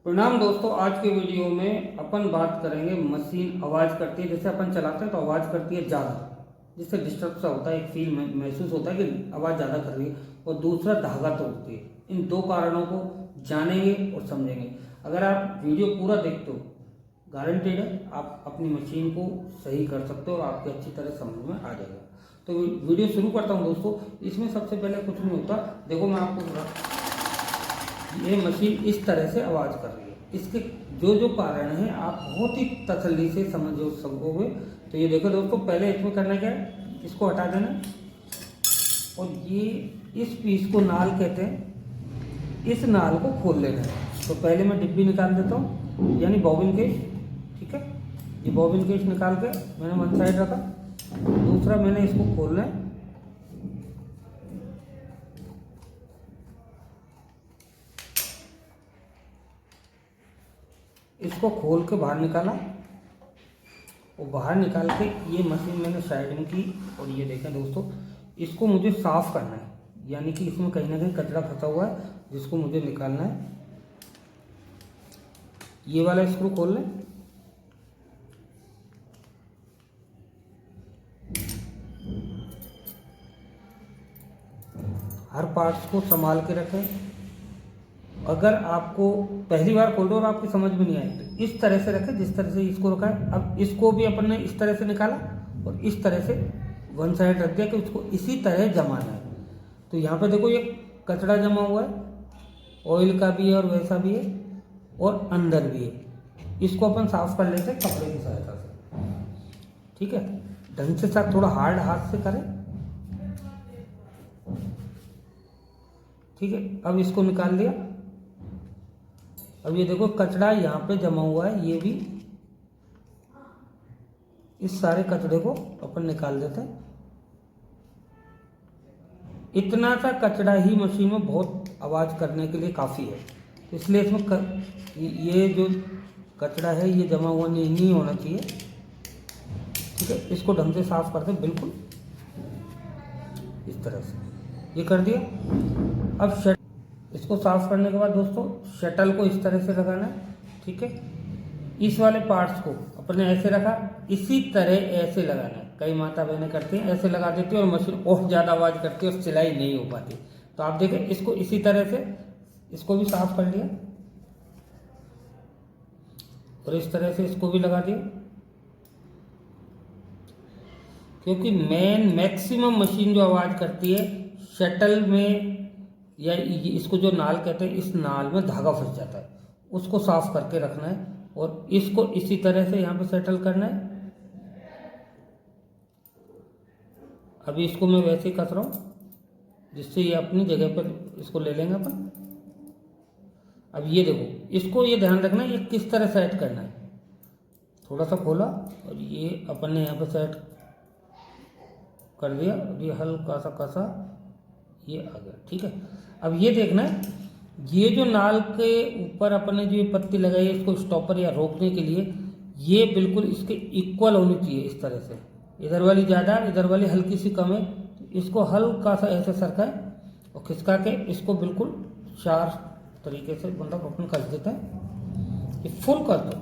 प्रणाम दोस्तों। आज के वीडियो में अपन बात करेंगे मशीन आवाज़ करती है, जैसे अपन चलाते हैं तो आवाज़ करती है ज़्यादा, जिससे डिस्टर्ब सा होता है, एक फील महसूस होता है कि आवाज़ ज़्यादा कर रही है, और दूसरा धागा तोड़ती है। इन दो कारणों को जानेंगे और समझेंगे। अगर आप वीडियो पूरा देखते हो, गारंटेड है आप अपनी मशीन को सही कर सकते हो और आपके अच्छी तरह समझ में आ जाएगा। तो वीडियो शुरू करता हूँ दोस्तों। इसमें सबसे पहले कुछ नहीं होता, देखो मैं आपको, ये मशीन इस तरह से आवाज़ कर रही है। इसके जो जो कारण हैं आप बहुत ही तसल्ली से समझ सकोगे। तो ये देखो दोस्तों, पहले इसमें करना क्या है, इसको हटा देना, और ये इस पीस को नाल कहते हैं, इस नाल को खोल लेना है। तो पहले मैं डिब्बी निकाल देता हूँ, यानी बॉबिन केस। ठीक है, ये बॉबिन केस निकाल के मैंने वन साइड रखा, दूसरा मैंने इसको खोलना है। इसको खोल के बाहर निकाला, और बाहर निकाल के ये मशीन मैंने साइड में की। और ये देखें दोस्तों, इसको मुझे साफ करना है, यानी कि इसमें कहीं ना कहीं कचरा फंसा हुआ है जिसको मुझे निकालना है। ये वाला स्क्रू खोल लें, हर पार्ट्स को संभाल के रखें। अगर आपको पहली बार खोल रहे हो और आपकी समझ में नहीं आए तो इस तरह से रखें जिस तरह से इसको रखा है। अब इसको भी अपन ने इस तरह से निकाला और इस तरह से वन साइड रख दिया कि उसको इसी तरह जमाना है। तो यहाँ पे देखो, ये कचरा जमा हुआ है, ऑयल का भी है और वैसा भी है और अंदर भी है। इसको अपन साफ कर लेते हैं कपड़े की सहायता से। ठीक है, ढंग से साथ, थोड़ा हार्ड हाथ से करें। ठीक है, अब इसको निकाल दिया। अब ये देखो, कचरा यहाँ पे जमा हुआ है, ये भी, इस सारे कचरे को अपन निकाल देते हैं। इतना सा कचरा ही मशीन में बहुत आवाज़ करने के लिए काफ़ी है, इसलिए इसमें ये जो कचरा है ये जमा हुआ नहीं होना चाहिए। ठीक है, इसको ढंग से साफ कर दें, बिल्कुल इस तरह से। ये कर दिया। अब इसको साफ करने के बाद दोस्तों, शटल को इस तरह से लगाना है। ठीक है, इस वाले पार्ट्स को अपने ऐसे रखा, इसी तरह ऐसे लगाना है। कई माता बहनें करती हैं, ऐसे लगा देती है और मशीन और ज़्यादा आवाज़ करती है और सिलाई नहीं हो पाती। तो आप देखें, इसको इसी तरह से, इसको भी साफ कर लिया और इस तरह से इसको भी लगा दिया। क्योंकि मैक्सिमम मशीन जो आवाज़ करती है, शटल में या इसको जो नाल कहते हैं, इस नाल में धागा फंस जाता है, उसको साफ करके रखना है। और इसको इसी तरह से यहाँ पे सेटल करना है। अभी इसको मैं वैसे ही कस रहा हूँ जिससे ये अपनी जगह पर इसको ले लेंगे अपन। अब ये देखो, इसको ये ध्यान रखना है ये किस तरह सेट करना है। थोड़ा सा खोला और ये अपन ने यहाँ पे सेट कर दिया, और ये हल्का सा कसा, ये आ गया। ठीक है, अब ये देखना है, ये जो नाल के ऊपर अपन ने जो ये पत्ती लगाई है, इसको स्टॉपर या रोकने के लिए, ये बिल्कुल इसके इक्वल होनी चाहिए। इस तरह से, इधर वाली ज़्यादा, इधर वाली हल्की सी कम है। तो इसको हल्का सा ऐसे सरकाए और खिसका के इसको बिल्कुल चार तरीके से मतलब अपन कस देते हैं। ये फुल कर दो,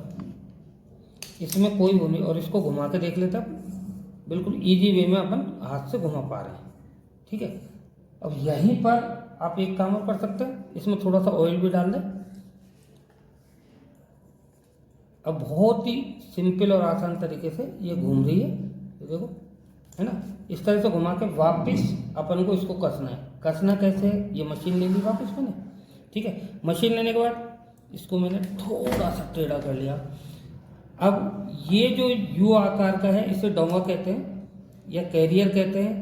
इसमें कोई वो नहीं। और इसको घुमा के देख लेते हैं, बिल्कुल ईजी वे में अपन हाथ से घुमा पा रहे हैं। ठीक है, अब यहीं पर आप एक काम और कर सकते हैं, इसमें थोड़ा सा ऑयल भी डाल दें। अब बहुत ही सिंपल और आसान तरीके से ये घूम रही है, ये देखो, है ना। इस तरह से घुमा के वापस अपन को इसको कसना है। कसना कैसे है, ये मशीन ले ली वापस मैंने। ठीक है, मशीन लेने के बाद इसको मैंने थोड़ा सा टेढ़ा कर लिया। अब ये जो यू आकार का है, इसे डोंगा कहते हैं या कैरियर कहते हैं।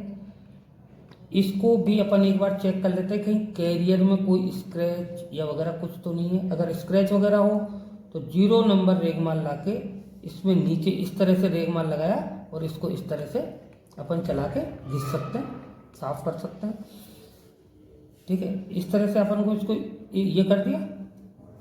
इसको भी अपन एक बार चेक कर लेते हैं कहीं कैरियर में कोई स्क्रैच या वगैरह कुछ तो नहीं है। अगर स्क्रैच वगैरह हो तो 0 नंबर रेगमाल ला के इसमें नीचे इस तरह से रेगमाल लगाया और इसको इस तरह से अपन चला के घिस सकते हैं, साफ कर सकते हैं। ठीक है, इस तरह से अपन को इसको ये कर दिया।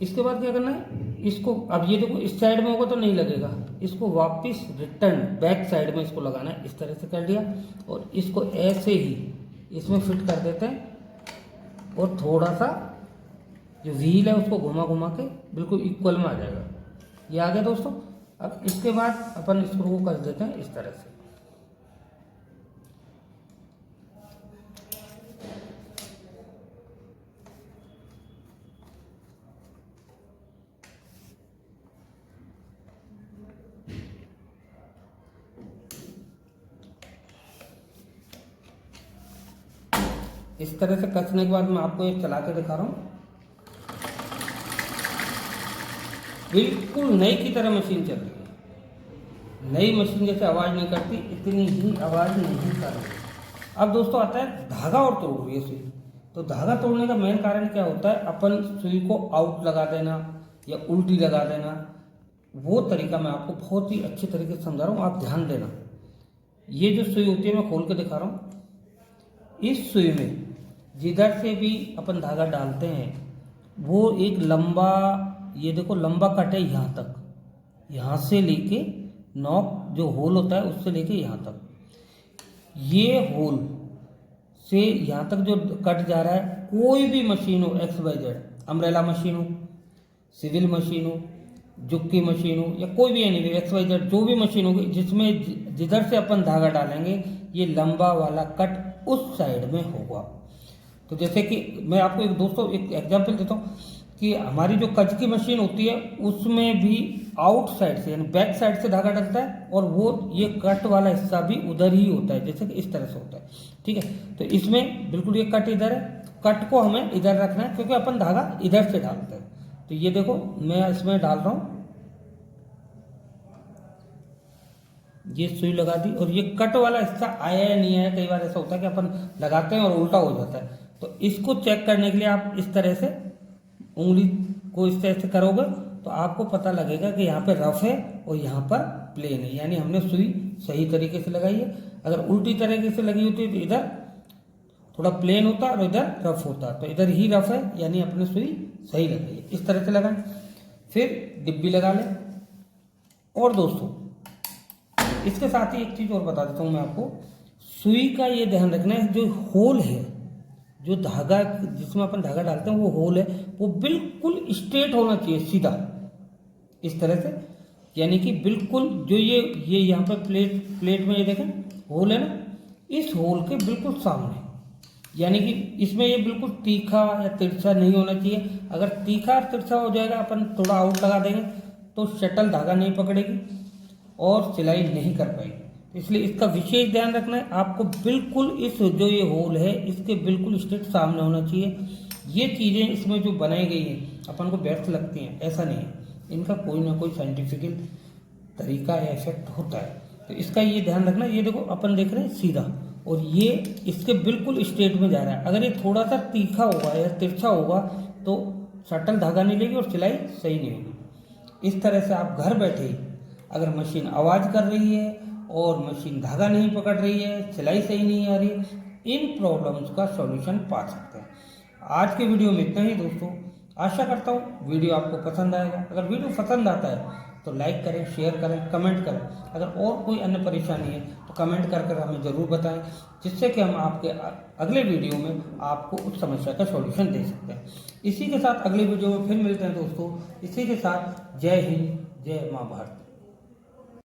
इसके बाद क्या करना है, इसको, अब ये देखो इस साइड में होगा तो नहीं लगेगा, इसको वापस रिटर्न बैक साइड में इसको लगाना है। इस तरह से कर दिया और इसको ऐसे ही इसमें फिट कर देते हैं और थोड़ा सा जो व्हील है उसको घुमा घुमा के बिल्कुल इक्वल में आ जाएगा। ये आ गया दोस्तों। अब इसके बाद अपन स्क्रू को कर देते हैं इस तरह से। इस तरह से कसने के बाद मैं आपको एक चला के दिखा रहा हूँ। बिल्कुल नई की तरह मशीन चल रही है। नई मशीन जैसे आवाज़ नहीं करती इतनी ही आवाज़ नहीं कर रही। अब दोस्तों आता है धागा और तोड़ रही है सुई। तो धागा तोड़ने का मेन कारण क्या होता है, अपन सुई को आउट लगा देना या उल्टी लगा देना। वो तरीका मैं आपको बहुत ही अच्छे तरीके से समझा रहा हूँ, आप ध्यान देना। ये जो सुई होती है मैं खोल के दिखा रहा हूँ। इस सुई में जिधर से भी अपन धागा डालते हैं वो एक लंबा, ये देखो लंबा कट है यहाँ तक, यहाँ से लेके नॉक जो होल होता है उससे लेके यहाँ तक। ये होल से यहाँ तक जो कट जा रहा है, कोई भी मशीन हो XYZ, अम्ब्रेला मशीन हो, सिविल मशीन हो, जुक्की मशीन हो, या कोई भी एनी XYZ जो भी मशीन होगी जिसमें जिधर से अपन धागा डालेंगे ये लंबा वाला कट उस साइड में होगा। तो जैसे कि मैं आपको एक दोस्तों एक एग्जांपल देता हूँ कि हमारी जो कच की मशीन होती है उसमें भी आउट साइड से यानी बैक साइड से धागा डलता है और वो ये कट वाला हिस्सा भी उधर ही होता है, जैसे कि इस तरह से होता है। ठीक है, तो इसमें बिल्कुल ये कट इधर है, कट को हमें इधर रखना है क्योंकि अपन धागा इधर से डालते हैं। तो ये देखो मैं इसमें डाल रहा हूँ, ये सुई लगा दी और ये कट वाला हिस्सा आया या नहीं आया। कई बार ऐसा होता है कि अपन लगाते हैं और उल्टा हो जाता है। तो इसको चेक करने के लिए आप इस तरह से उंगली को इस तरह से करोगे तो आपको पता लगेगा कि यहाँ पे रफ है और यहाँ पर प्लेन है, यानी हमने सुई सही तरीके से लगाई है। अगर उल्टी तरीके से लगी होती है तो इधर थोड़ा प्लेन होता और इधर रफ होता, तो इधर ही रफ है यानी अपने सुई सही लगाई है। इस तरह से लगाएं, फिर डिब्बी लगा लें। और दोस्तों इसके साथ ही एक चीज़ और बता देता हूँ मैं आपको, सुई का ये ध्यान रखना है जो होल है, जो धागा जिसमें अपन धागा डालते हैं वो होल है वो बिल्कुल स्ट्रेट होना चाहिए, सीधा इस तरह से। यानी कि बिल्कुल जो ये यहाँ पर प्लेट में ये देखें होल है ना, इस होल के बिल्कुल सामने, यानी कि इसमें ये बिल्कुल तीखा या तिरछा नहीं होना चाहिए। अगर तीखा और तिरछा हो जाएगा, अपन थोड़ा आउट लगा देंगे तो शटल धागा नहीं पकड़ेगी और सिलाई नहीं कर पाएगी। इसलिए इसका विशेष ध्यान रखना है आपको। बिल्कुल इस जो ये होल है इसके बिल्कुल स्ट्रेट सामने होना चाहिए। ये चीज़ें इसमें जो बनाई गई हैं अपन को व्यर्थ लगती हैं, ऐसा नहीं है, इनका कोई ना कोई साइंटिफिकल तरीका या इफेक्ट होता है। तो इसका ये ध्यान रखना। ये देखो अपन देख रहे हैं सीधा और ये इसके बिल्कुल स्ट्रेट में जा रहा है। अगर ये थोड़ा सा तीखा होगा या तिरछा होगा तो शटल धागा नहीं लेगी और सिलाई सही नहीं होगी। इस तरह से आप घर बैठे ही अगर मशीन आवाज़ कर रही है और मशीन धागा नहीं पकड़ रही है, सिलाई सही नहीं आ रही, इन प्रॉब्लम्स का सॉल्यूशन पा सकते हैं। आज के वीडियो में इतना ही दोस्तों। आशा करता हूँ वीडियो आपको पसंद आएगा। अगर वीडियो पसंद आता है तो लाइक करें, शेयर करें, कमेंट करें। अगर और कोई अन्य परेशानी है तो कमेंट कर हमें ज़रूर बताएं, जिससे कि हम आपके अगले वीडियो में आपको उस समस्या का सॉल्यूशन दे सकते हैं। इसी के साथ अगले वीडियो में फिर मिलते हैं दोस्तों। इसी के साथ जय हिंद, जय माँ भारत।